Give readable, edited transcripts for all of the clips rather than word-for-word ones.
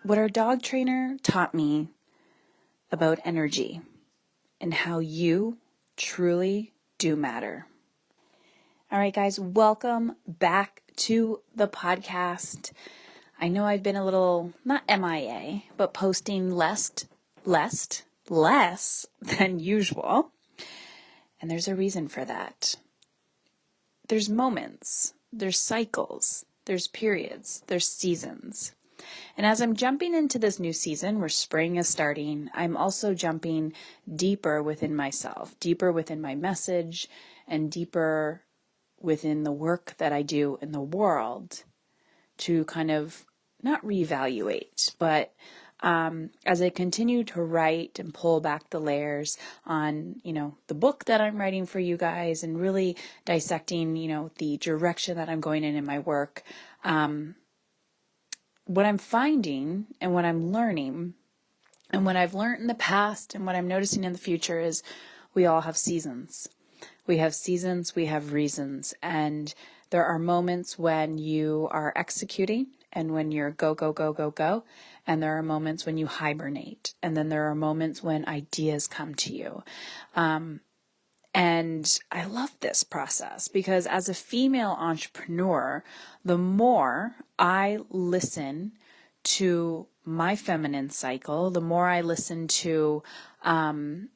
what our dog trainer taught me about energy and how you truly do matter. All right, guys, welcome back to the podcast. I know I've been a little, not MIA, but posting less than usual. And there's a reason for that. There's moments, there's cycles, there's periods, there's seasons. And as I'm jumping into this new season where spring is starting, I'm also jumping deeper within myself, deeper within my message, and deeper within the work that I do in the world to kind of not reevaluate, but as I continue to write and pull back the layers on, the book that I'm writing for you guys and really dissecting, the direction that I'm going in my work, what I'm finding and what I'm learning and what I've learned in the past and what I'm noticing in the future is we all have seasons. We have seasons, we have reasons, and there are moments when you are executing and when you're go, go, go, go, go, and there are moments when you hibernate, and then there are moments when ideas come to you. And I love this process because as a female entrepreneur, the more I listen to my feminine cycle, the more I listen to, not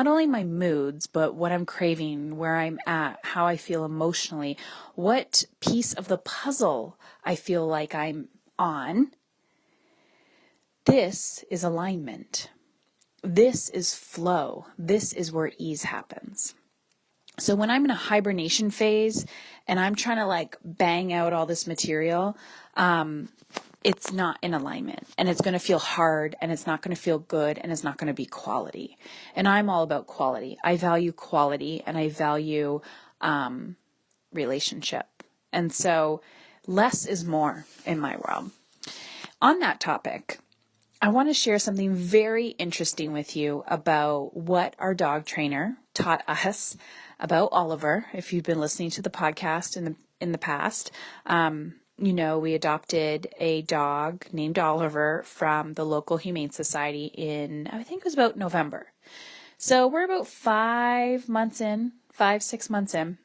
only my moods, but what I'm craving, where I'm at, how I feel emotionally, what piece of the puzzle I feel like I'm on. This is alignment. This is flow. This is where ease happens. So when I'm in a hibernation phase and I'm trying to bang out all this material, it's not in alignment and it's going to feel hard and it's not going to feel good and it's not going to be quality. And I'm all about quality. I value quality and I value relationship. And so less is more in my world. On that topic, I want to share something very interesting with you about what our dog trainer taught us about Oliver. If you've been listening to the podcast in the past, we adopted a dog named Oliver from the local Humane Society in, I think it was about November. So we're about 6 months in.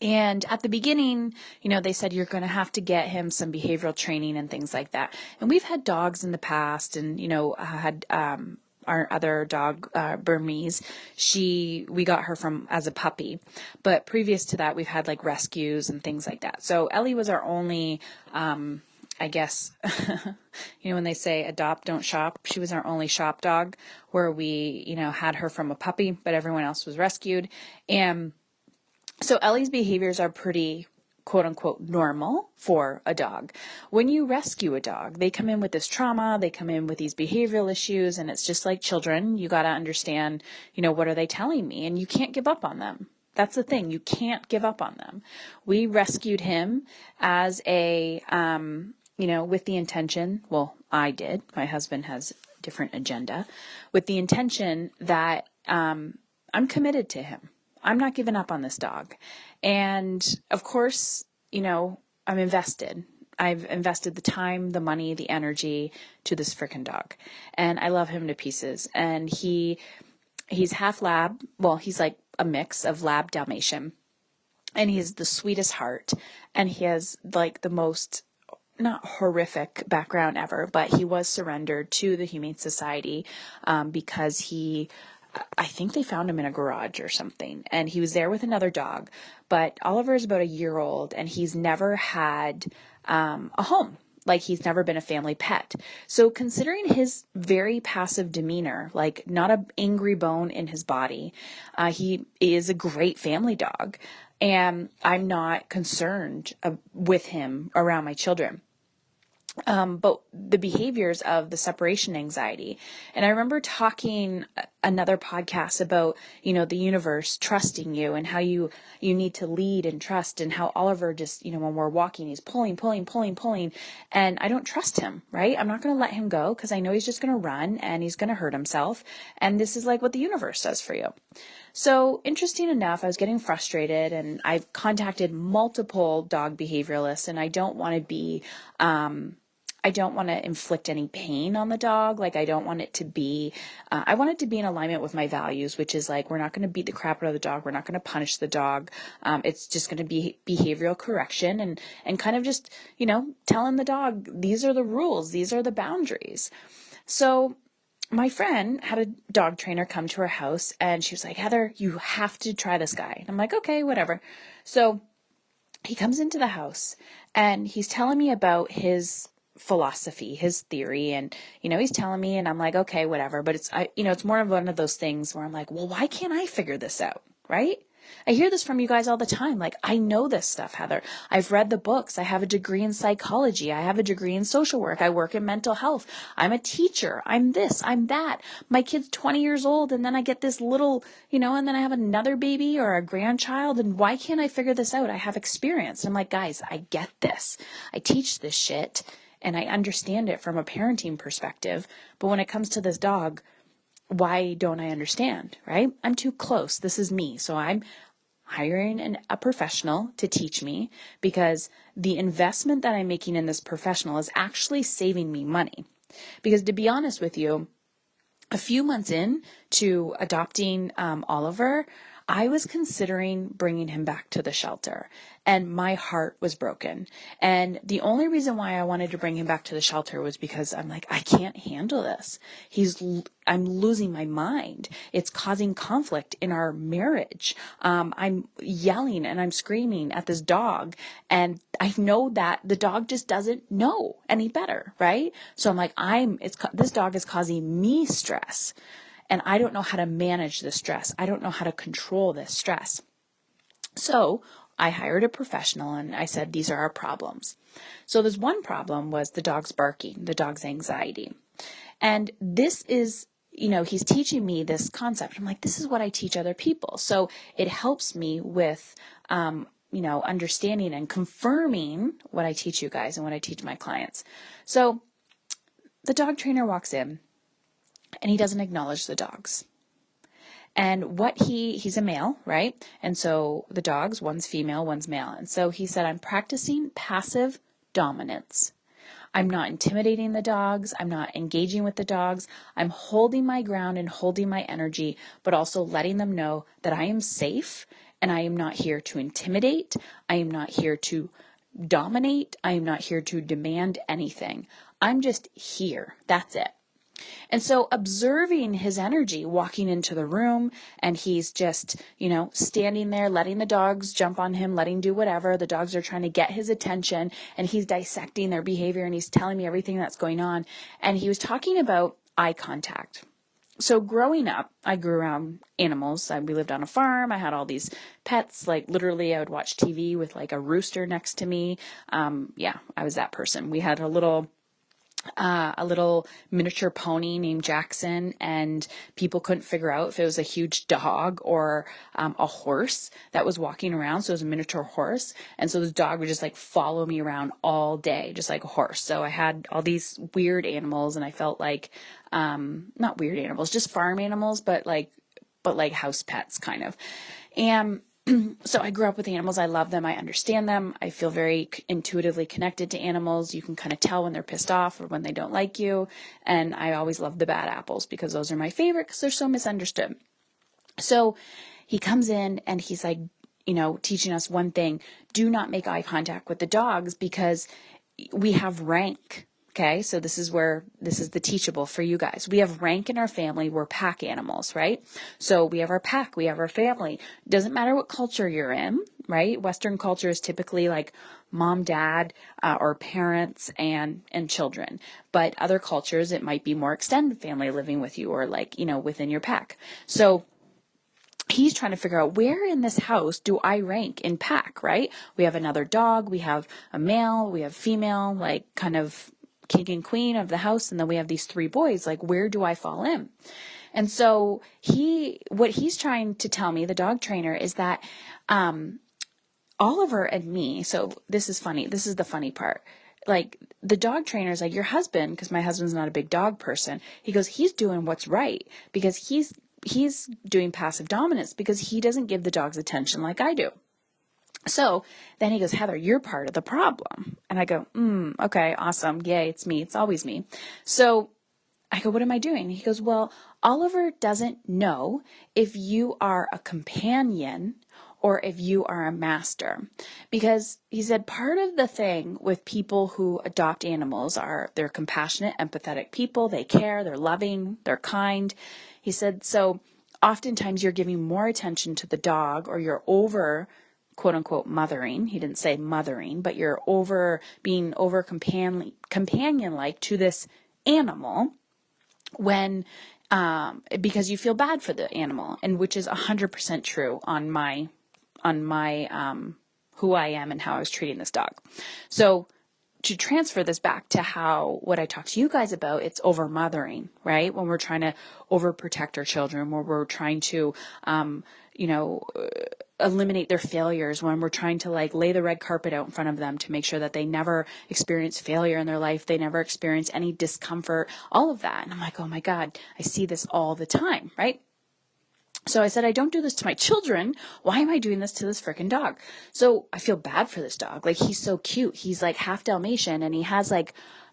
And at the beginning, they said you're going to have to get him some behavioral training and things like that. And we've had dogs in the past and, had our other dog, Burmese, we got her from as a puppy. But previous to that, we've had rescues and things like that. So Ellie was our only, I guess, when they say adopt, don't shop, she was our only shop dog where we, had her from a puppy, but everyone else was rescued. And so Ellie's behaviors are pretty, quote unquote, normal for a dog. When you rescue a dog, they come in with this trauma, they come in with these behavioral issues, and it's just like children. You got to understand, what are they telling me? And you can't give up on them. That's the thing. You can't give up on them. We rescued him as a, with the intention, well, I did. My husband has a different agenda, with the intention that I'm committed to him. I'm not giving up on this dog. And of course, I'm invested. I've invested the time, the money, the energy to this frickin' dog. And I love him to pieces. And he's half lab. Well, he's like a mix of lab Dalmatian. And he has the sweetest heart. And he has the most, not horrific background ever, but he was surrendered to the Humane Society because I think they found him in a garage or something, and he was there with another dog. But Oliver is about a year old, and he's never had a home. He's never been a family pet. So considering his very passive demeanor, not an angry bone in his body, he is a great family dog, and I'm not concerned with him around my children. But the behaviors of the separation anxiety. And I remember talking another podcast about, the universe trusting you and how you need to lead and trust, and how Oliver just, when we're walking, he's pulling. And I don't trust him, right? I'm not going to let him go because I know he's just going to run and he's going to hurt himself. And this is what the universe does for you. So interesting enough, I was getting frustrated and I've contacted multiple dog behavioralists, and I don't want to be, I don't want to inflict any pain on the dog. Like, I don't want it to be, I want it to be in alignment with my values, which is like, we're not going to beat the crap out of the dog. We're not going to punish the dog. It's just going to be behavioral correction and kind of just, telling the dog, these are the rules. These are the boundaries. So my friend had a dog trainer come to her house and she was like, Heather, you have to try this guy. And I'm like, okay, whatever. So he comes into the house and he's telling me about his philosophy, his theory, and he's telling me, and I'm like, okay, whatever. But it's more of one of those things where I'm like, well, why can't I figure this out, right? I hear this from you guys all the time. Like, I know this stuff, Heather. I've read the books. I have a degree in psychology. I have a degree in social work. I work in mental health. I'm a teacher. I'm this, I'm that. My kid's 20 years old, and then I get this little, and then I have another baby or a grandchild, and why can't I figure this out? I have experience. And I'm like, guys, I get this. I teach this shit, and I understand it from a parenting perspective. But when it comes to this dog, why don't I understand, right? I'm too close. This is me. So I'm hiring a professional to teach me because the investment that I'm making in this professional is actually saving me money. Because to be honest with you, a few months in to adopting Oliver, I was considering bringing him back to the shelter, and my heart was broken. And the only reason why I wanted to bring him back to the shelter was because I'm like, I can't handle this. I'm losing my mind. It's causing conflict in our marriage. I'm yelling and I'm screaming at this dog, and I know that the dog just doesn't know any better, right? So I'm like, this dog is causing me stress. And I don't know how to manage the stress. I don't know how to control this stress. So I hired a professional and I said, these are our problems. So there's one problem was the dog's barking, the dog's anxiety. And this is, he's teaching me this concept. I'm like, this is what I teach other people. So it helps me with, understanding and confirming what I teach you guys and what I teach my clients. So the dog trainer walks in, and he doesn't acknowledge the dogs. And he's a male, right? And so the dogs, one's female, one's male. And so he said, I'm practicing passive dominance. I'm not intimidating the dogs. I'm not engaging with the dogs. I'm holding my ground and holding my energy, but also letting them know that I am safe and I am not here to intimidate. I am not here to dominate. I am not here to demand anything. I'm just here. That's it. And so observing his energy walking into the room, and he's just, standing there, letting the dogs jump on him, letting do whatever. The dogs are trying to get his attention, and he's dissecting their behavior, and he's telling me everything that's going on. And he was talking about eye contact. So growing up, I grew around animals. We lived on a farm. I had all these pets. Like literally I would watch TV with like a rooster next to me. I was that person. We had a little miniature pony named Jackson, and people couldn't figure out if it was a huge dog or a horse that was walking around. So it was a miniature horse. And so this dog would just like follow me around all day, just like a horse. So I had all these weird animals, and I felt like, not weird animals, just farm animals, but like house pets kind of. And so I grew up with animals. I love them. I understand them. I feel very intuitively connected to animals. You can kind of tell when they're pissed off or when they don't like you. And I always love the bad apples because those are my favorite because they're so misunderstood. So he comes in and he's like, teaching us one thing: do not make eye contact with the dogs because we have rank. Okay, so this is the teachable for you guys. We have rank in our family. We're pack animals, right? So we have our pack, we have our family. Doesn't matter what culture you're in, right? Western culture is typically like mom, dad, or parents and children. But other cultures, it might be more extended family living with you, or like, within your pack. So he's trying to figure out, where in this house do I rank in pack, right? We have another dog, we have a male, we have female, like kind of king and queen of the house, and then we have these three boys. Like, where do I fall in? And so what he's trying to tell me, the dog trainer, is that Oliver and me, so this is funny, this is the funny part, like the dog trainer is like, your husband, because my husband's not a big dog person, he goes, he's doing what's right because he's doing passive dominance because he doesn't give the dogs attention like I do. So then he goes, Heather, you're part of the problem. And I go, okay, awesome. Yay, it's me. It's always me. So I go, what am I doing? He goes, well, Oliver doesn't know if you are a companion or if you are a master. Because he said part of the thing with people who adopt animals are they're compassionate, empathetic people. They care, they're loving, they're kind. He said, so oftentimes you're giving more attention to the dog or you're over quote unquote mothering. He didn't say mothering, but you're being over companion-like to this animal when because you feel bad for the animal, and which is 100% true on my who I am and how I was treating this dog. So to transfer this back to what I talked to you guys about, it's overmothering, right? When we're trying to overprotect our children, where we're trying to, eliminate their failures, when we're trying to lay the red carpet out in front of them to make sure that they never experience failure in their life. They never experience any discomfort, all of that. And I'm like, oh my God, I see this all the time, right? So I said, I don't do this to my children. Why am I doing this to this freaking dog? So I feel bad for this dog. He's so cute. He's half Dalmatian and he has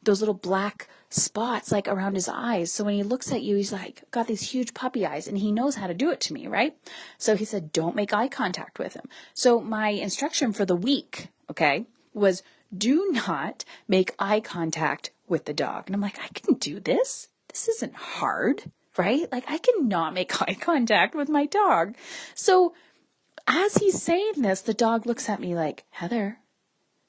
those little black spots around his eyes. So when he looks at you, he's got these huge puppy eyes and he knows how to do it to me, right? So he said, don't make eye contact with him. So my instruction for the week, okay, was do not make eye contact with the dog. And I'm like, I can do this. This isn't hard. Right? I cannot make eye contact with my dog. So as he's saying this, the dog looks at me like, Heather,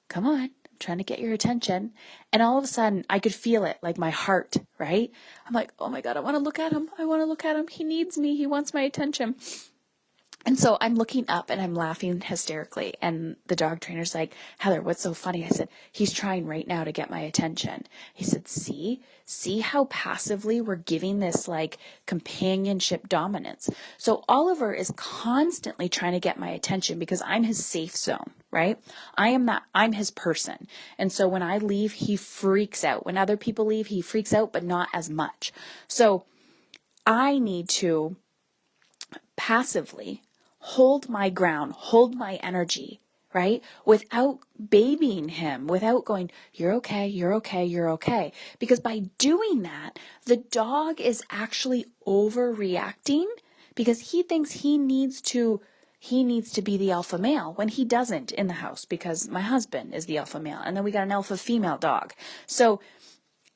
come on, I'm trying to get your attention. And all of a sudden I could feel it, my heart, right? I'm like, oh my God, I want to look at him. I want to look at him. He needs me. He wants my attention. And so I'm looking up and I'm laughing hysterically. And the dog trainer's like, Heather, what's so funny? I said, he's trying right now to get my attention. He said, see how passively we're giving this companionship dominance. So Oliver is constantly trying to get my attention because I'm his safe zone, right? I'm his person. And so when I leave, he freaks out. When other people leave, he freaks out, but not as much. So I need to passively hold my ground, hold my energy, right? Without babying him, without going, you're okay, you're okay, you're okay. Because by doing that, the dog is actually overreacting because he thinks he needs to be the alpha male when he doesn't in the house because my husband is the alpha male. And then we got an alpha female dog. So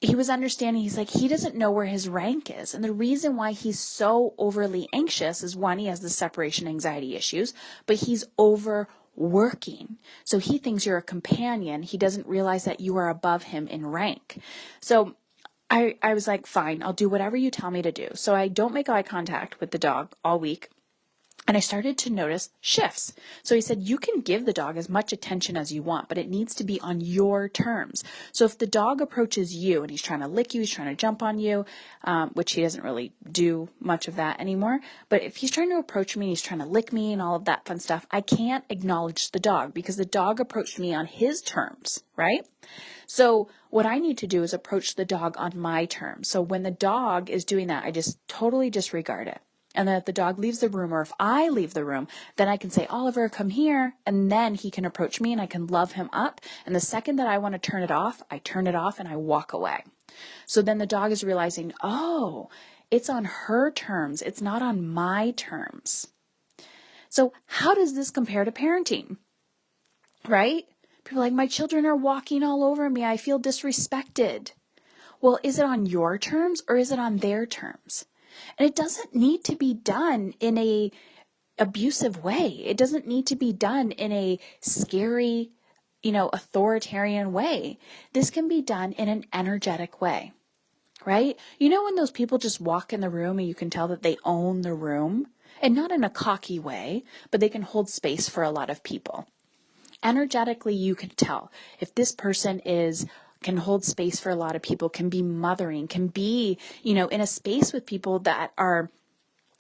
he was understanding, he's like, he doesn't know where his rank is. And the reason why he's so overly anxious is one, he has the separation anxiety issues, but he's overworking. So he thinks you're a companion. He doesn't realize that you are above him in rank. So I was like, fine, I'll do whatever you tell me to do. So I don't make eye contact with the dog all week. And I started to notice shifts. So he said, you can give the dog as much attention as you want, but it needs to be on your terms. So if the dog approaches you and he's trying to lick you, he's trying to jump on you, which he doesn't really do much of that anymore. But if he's trying to approach me, he's trying to lick me and all of that fun stuff, I can't acknowledge the dog because the dog approached me on his terms, right? So what I need to do is approach the dog on my terms. So when the dog is doing that, I just totally disregard it. And then if the dog leaves the room or if I leave the room, then I can say, Oliver, come here. And then he can approach me and I can love him up. And the second that I want to turn it off, I turn it off and I walk away. So then the dog is realizing, oh, it's on her terms. It's not on my terms. So how does this compare to parenting? Right? People are like, my children are walking all over me. I feel disrespected. Well, is it on your terms or is it on their terms? And it doesn't need to be done in a abusive way. It doesn't need to be done in a scary, authoritarian way. This can be done in an energetic way, right? When those people just walk in the room and you can tell that they own the room, and not in a cocky way, but they can hold space for a lot of people. Energetically, you can tell if this person can hold space for a lot of people, can be mothering, can be, in a space with people that are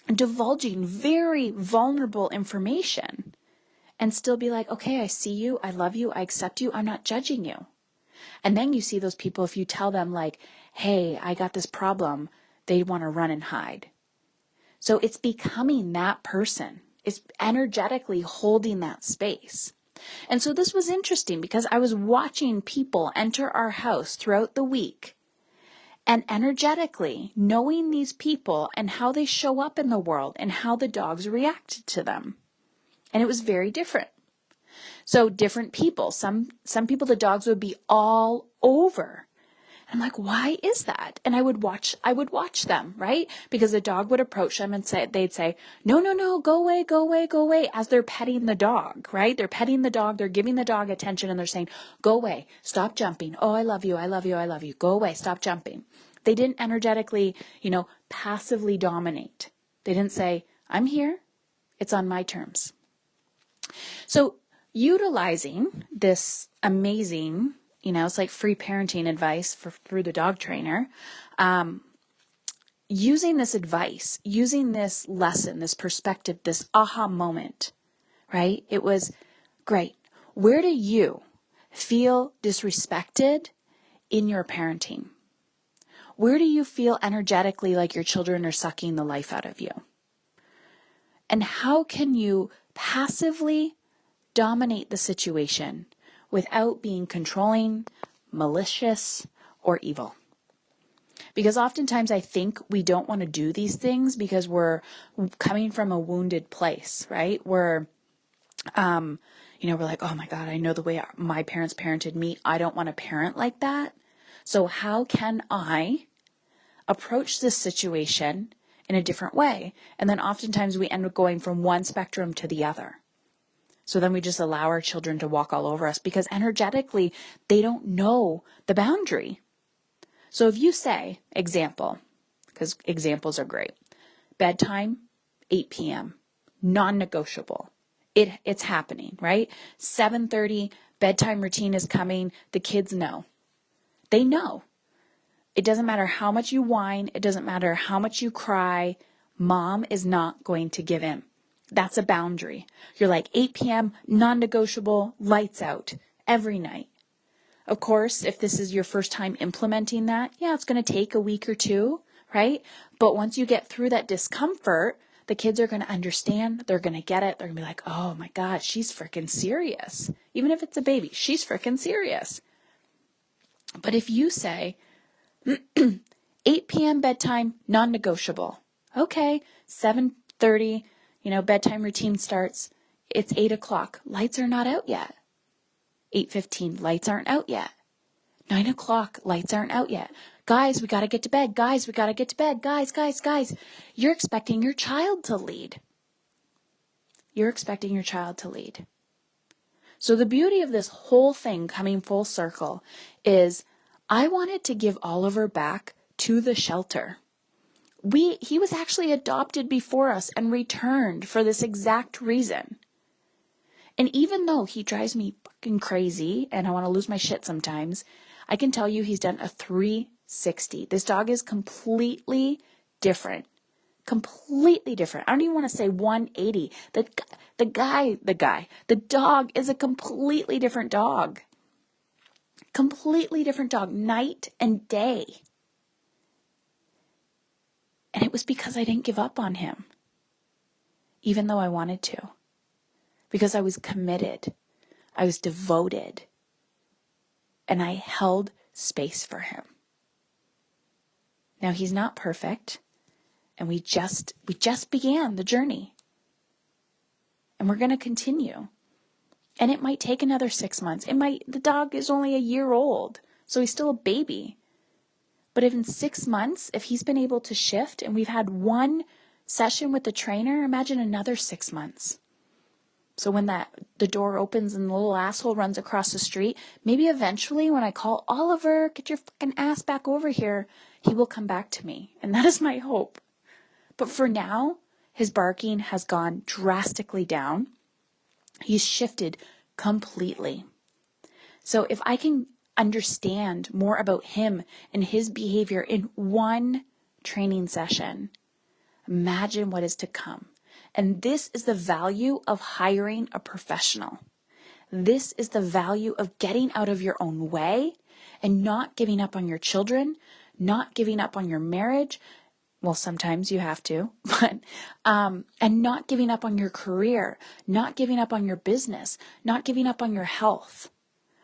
divulging very vulnerable information and still be like, okay, I see you, I love you, I accept you, I'm not judging you. And then you see those people, if you tell them hey, I got this problem, they want to run and hide. So it's becoming that person. It's energetically holding that space. And so this was interesting because I was watching people enter our house throughout the week, and energetically knowing these people and how they show up in the world and how the dogs reacted to them. And it was very different. So different people, some people, the dogs would be all over. I'm like, why is that? And I would watch them, right? Because the dog would approach them and they'd say, no, go away, as they're petting the dog, right? They're petting the dog, they're giving the dog attention, and they're saying, go away, stop jumping. Oh, I love you. Go away, stop jumping. They didn't energetically, passively dominate. They didn't say, I'm here, it's on my terms. So utilizing this amazing, it's like free parenting advice through the dog trainer. Using this advice, using this lesson, this perspective, this aha moment, right? It was great. Where do you feel disrespected in your parenting? Where do you feel energetically like your children are sucking the life out of you? And how can you passively dominate the situation without being controlling, malicious, or evil? Because oftentimes I think we don't want to do these things because we're coming from a wounded place, right? We're like, oh my God, I know the way my parents parented me. I don't want to parent like that. So how can I approach this situation in a different way? And then oftentimes we end up going from one spectrum to the other. So then we just allow our children to walk all over us because energetically, they don't know the boundary. So if you say, example, because examples are great, bedtime, 8 p.m., non-negotiable. It's happening, right? 7:30, bedtime routine is coming. The kids know. They know. It doesn't matter how much you whine. It doesn't matter how much you cry. Mom is not going to give in. That's a boundary. You're like 8 p.m., non-negotiable, lights out every night. Of course, if this is your first time implementing that, it's going to take a week or two, right? But once you get through that discomfort, the kids are going to understand. They're going to get it. They're going to be like, oh my God, she's freaking serious. Even if it's a baby, she's freaking serious. But if you say, 8 p.m. bedtime, non-negotiable. Okay, 7:30, bedtime routine starts. It's 8 o'clock. Lights are not out yet. 8:15, lights aren't out yet. 9 o'clock, lights aren't out yet. Guys, we got to get to bed. Guys, we got to get to bed. Guys. You're expecting your child to lead. So the beauty of this whole thing coming full circle is I wanted to give Oliver back to the shelter. He was actually adopted before us and returned for this exact reason. And even though he drives me fucking crazy and I want to lose my shit sometimes, I can tell you he's done a 360. This dog is completely different. Completely different. I don't even want to say 180. The dog is a completely different dog. Completely different dog, night and day. And it was because I didn't give up on him, even though I wanted to. Because I was committed, I was devoted, and I held space for him. Now he's not perfect, and we just began the journey. And we're going to continue. And it might take another 6 months. The dog is only a year old, so he's still a baby. But if in 6 months, if he's been able to shift and we've had one session with the trainer, imagine another 6 months. So when the door opens and the little asshole runs across the street, maybe eventually when I call Oliver, get your fucking ass back over here, he will come back to me. And that is my hope. But for now, his barking has gone drastically down. He's shifted completely. So if I can understand more about him and his behavior in one training session, imagine what is to come. And this is the value of hiring a professional. This is the value of getting out of your own way and not giving up on your children, not giving up on your marriage. Well, sometimes you have to, but, and not giving up on your career, not giving up on your business, not giving up on your health.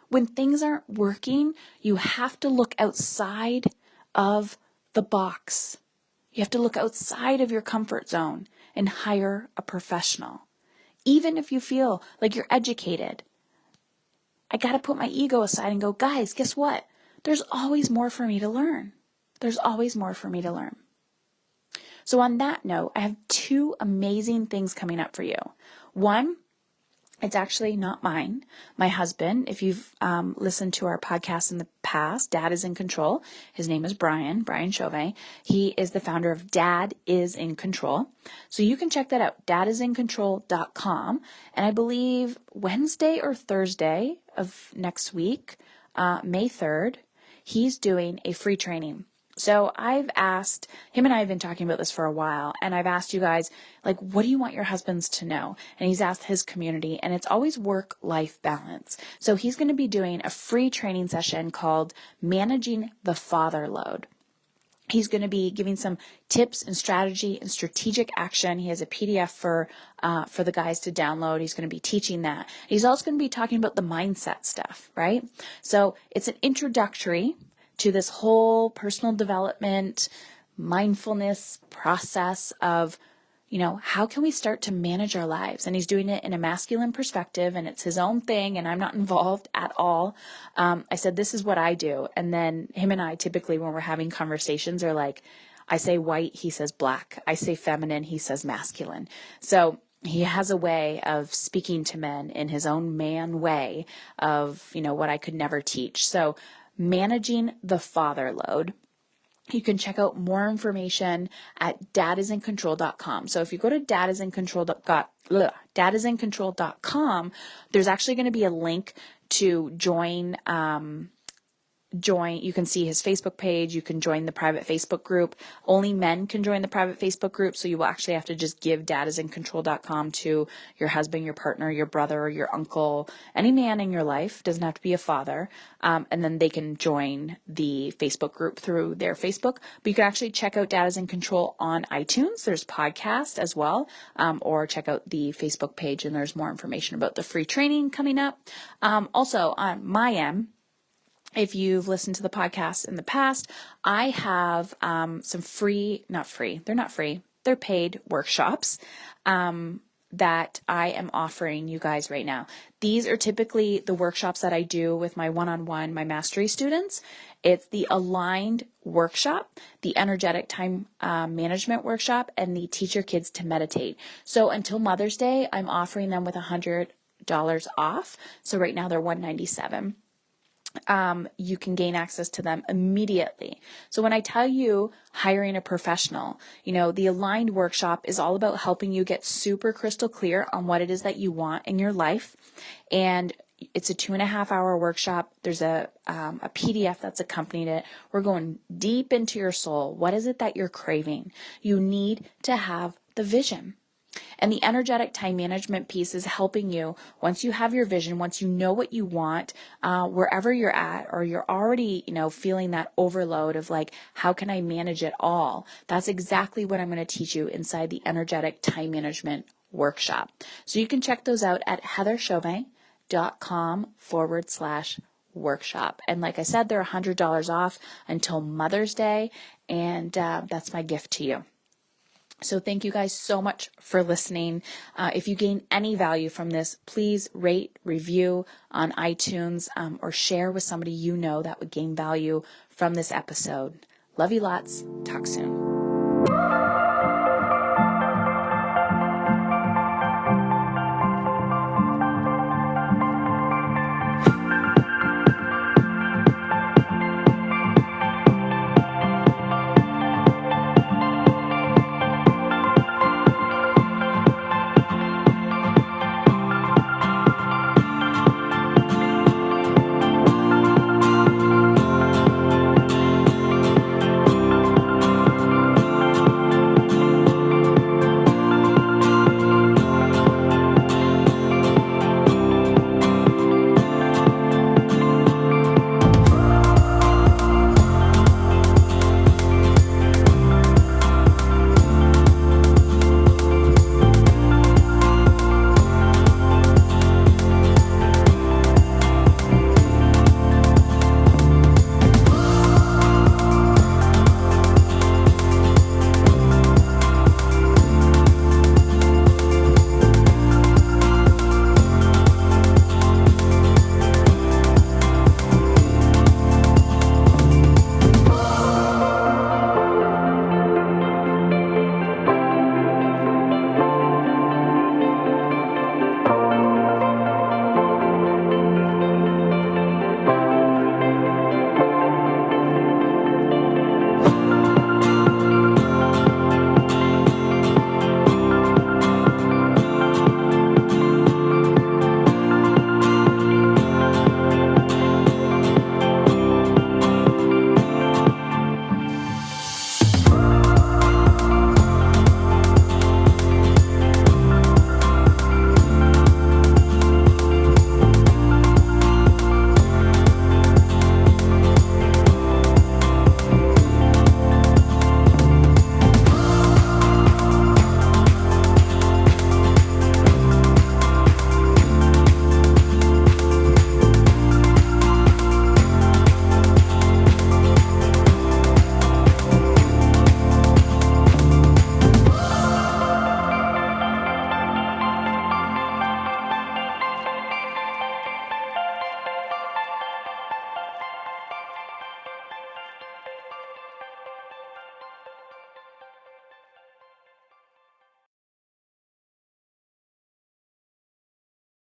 When things aren't working, you have to look outside of the box. You have to look outside of your comfort zone and hire a professional. Even if you feel like you're educated, I got to put my ego aside and go, guys, guess what? There's always more for me to learn. There's always more for me to learn. So on that note, I have 2 amazing things coming up for you. One, it's actually not mine. My husband, if you've listened to our podcast in the past, Dad is in Control. His name is Brian Covey. He is the founder of Dad is in Control. So you can check that out, dadisincontrol.com. And I believe Wednesday or Thursday of next week, May 3rd, he's doing a free training. So I've asked, him and I have been talking about this for a while, and I've asked you guys, like, what do you want your husbands to know? And he's asked his community, and it's always work-life balance. So he's going to be doing a free training session called Managing the Father Load. He's going to be giving some tips and strategy and strategic action. He has a PDF for the guys to download. He's going to be teaching that. He's also going to be talking about the mindset stuff, right? So it's an introductory to this whole personal development, mindfulness process of, how can we start to manage our lives? And he's doing it in a masculine perspective, and it's his own thing, and I'm not involved at all. I said, this is what I do. And then him and I typically, when we're having conversations, are like, I say white, he says black. I say feminine, he says masculine. So he has a way of speaking to men in his own man way of, what I could never teach. So Managing the Father Load. You can check out more information at dadisincontrol.com. So if you go to dadisincontrol.com, there's actually going to be a link to join. You can see his Facebook page. You can join the private Facebook group. Only men can join the private Facebook group. So you will actually have to just give dadisincontrol.com to your husband, your partner, your brother, your uncle, any man in your life. Doesn't have to be a father. And then they can join the Facebook group through their Facebook. But you can actually check out Dad is in Control on iTunes. There's podcast as well. Or check out the Facebook page, and there's more information about the free training coming up. Also on my end, if you've listened to the podcast in the past, I have some they're paid workshops that I am offering you guys right now. These are typically the workshops that I do with my one-on-one, my mastery students. It's the aligned workshop, the energetic time management workshop, and the teach your kids to meditate. So until Mother's Day, I'm offering them with $100 off. So right now they're $197. You can gain access to them immediately. So when I tell you hiring a professional, the aligned workshop is all about helping you get super crystal clear on what it is that you want in your life. And it's a 2.5-hour workshop. There's a PDF that's accompanied it. We're going deep into your soul. What is it that you're craving? You need to have the vision. And the energetic time management piece is helping you once you have your vision, once you know what you want, wherever you're at, or you're already, feeling that overload of like, how can I manage it all? That's exactly what I'm going to teach you inside the energetic time management workshop. So you can check those out at heatherchauvin.com/workshop. And like I said, they're $100 off until Mother's Day. And that's my gift to you. So thank you guys so much for listening. If you gain any value from this, please rate, review on iTunes, or share with somebody that would gain value from this episode. Love you lots. Talk soon.